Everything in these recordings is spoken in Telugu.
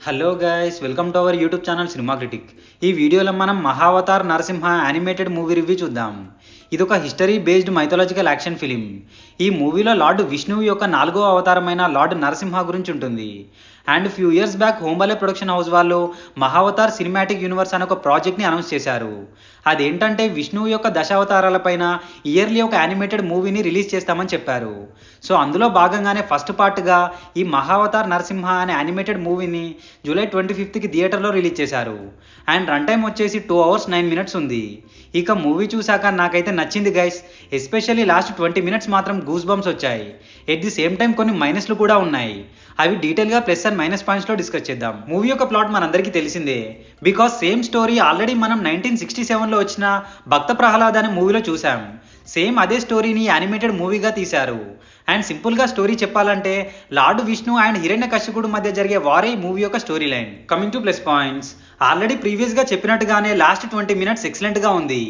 Hello guys, welcome to our YouTube channel cinema critic. ఈ వీడియోలో మనం Mahavatar Narasimha animated movie review చూద్దాం. ఇది ఒక history based mythological action film. ఈ మూవీలో లార్డ్ విష్ణువు యొక్క 4వ అవతారమైన లార్డ్ నరసింహ గురించి ఉంటుంది. And few years back Hombale production house వాళ్ళు మహావతార్ సినిమాటిక్ యూనివర్స్ అనే ఒక ప్రాజెక్ట్ని అనౌన్స్ చేశారు. అదేంటంటే విష్ణువు యొక్క దశావతారాలపైన ఇయర్లీ ఒక యానిమేటెడ్ మూవీని రిలీజ్ చేస్తామని చెప్పారు. సో అందులో భాగంగానే ఫస్ట్ పార్ట్గా ఈ మహావతార్ నరసింహ అనే యానిమేటెడ్ మూవీని జూలై 25కి థియేటర్లో రిలీజ్ చేశారు. అండ్ రన్ టైం వచ్చేసి 2 hours 9 minutes ఉంది. ఇక మూవీ చూశాక నాకైతే నచ్చింది గైస్. ఎస్పెషల్లీ లాస్ట్ 20 minutes మాత్రం గూస్ బంప్స్ వచ్చాయి. ఎట్ ది సేమ్ టైం కొన్ని మైనస్లు కూడా ఉన్నాయి. అవి డీటెయిల్గా ప్లస్ అండ్ మైనస్ పాయింట్స్లో డిస్కస్ చేద్దాం. మూవీ యొక్క ప్లాట్ మనందరికీ తెలిసిందే. బికాస్ సేమ్ స్టోరీ ఆల్రెడీ మనం 1967లో వచ్చిన భక్త ప్రహ్లాద్ అనే మూవీలో చూసాం. సేమ్ అదే స్టోరీని యానిమేటెడ్ మూవీగా తీశారు. అండ్ సింపుల్గా స్టోరీ చెప్పాలంటే లార్డ్ విష్ణు అండ్ హిరణ్యకశిపుడు మధ్య జరిగే వారే ఈ మూవీ యొక్క story line. Coming to plus points, already ప్రీవియస్గా చెప్పినట్టుగానే లాస్ట్ 20 minutes ఎక్సలెంట్గా ఉంది.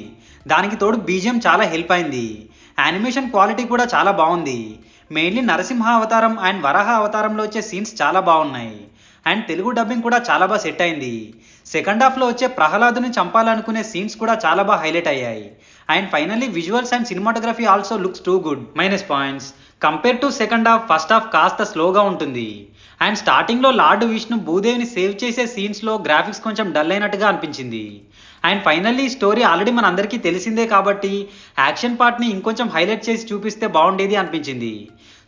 దానికి తోడు బీజిఎం చాలా హెల్ప్ అయింది. యానిమేషన్ క్వాలిటీ కూడా చాలా బాగుంది. మెయిన్లీ నరసింహ అవతారం అండ్ వరాహ అవతారంలో వచ్చే సీన్స్ చాలా బాగున్నాయి. అండ్ తెలుగు డబ్బింగ్ కూడా చాలా బాగా సెట్ అయింది. సెకండ్ హాఫ్లో వచ్చే ప్రహ్లాదుని చంపాలనుకునే సీన్స్ కూడా చాలా బాగా హైలైట్ అయ్యాయి. And finally visuals and cinematography also looks too good. Minus points, compare to second half first half కాస్త స్లోగా ఉంటుంది. అండ్ స్టార్టింగ్లో లార్డ్ విష్ణు భూదేవిని సేవ్ చేసే సీన్స్లో గ్రాఫిక్స్ కొంచెం డల్ అయినట్టుగా అనిపించింది. అండ్ ఫైనల్లీ స్టోరీ ఆల్రెడీ మన అందరికీ తెలిసిందే కాబట్టి యాక్షన్ పార్ట్ని ఇంకొంచెం హైలైట్ చేసి చూపిస్తే బాగుండేది అనిపించింది.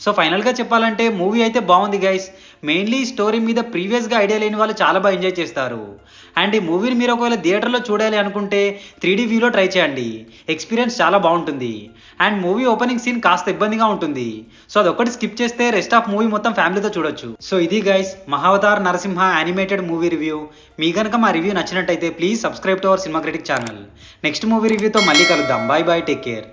సో ఫైనల్గా చెప్పాలంటే మూవీ అయితే బాగుంది గైస్. మెయిన్లీ స్టోరీ మీద ప్రీవియస్గా ఐడియా లేని వాళ్ళు చాలా బాగా ఎంజాయ్ చేస్తారు. అండ్ ఈ మూవీని మీరు ఒకవేళ థియేటర్లో చూడాలి అనుకుంటే 3D వ్యూలో ట్రై చేయండి. ఎక్స్పీరియన్స్ చాలా బాగుంటుంది. అండ్ మూవీ ఓపెనింగ్ సీన్ కాస్త ఇబ్బందిగా ఉంటుంది. సో అదొక్కటి స్కిప్ చేస్తే రెస్ట్ ఆఫ్ మూవీ మొత్తం ఫ్యామిలీతో చూడొచ్చు. సో ఇది guys Mahavatar Narasimha animated movie review. మీ కనుక మా రివ్యూ నచ్చినట్టయితే please subscribe to our cinema critic channel. Next movie రివ్యూతో మళ్ళీ కలుద్దాం. Bye bye, take care.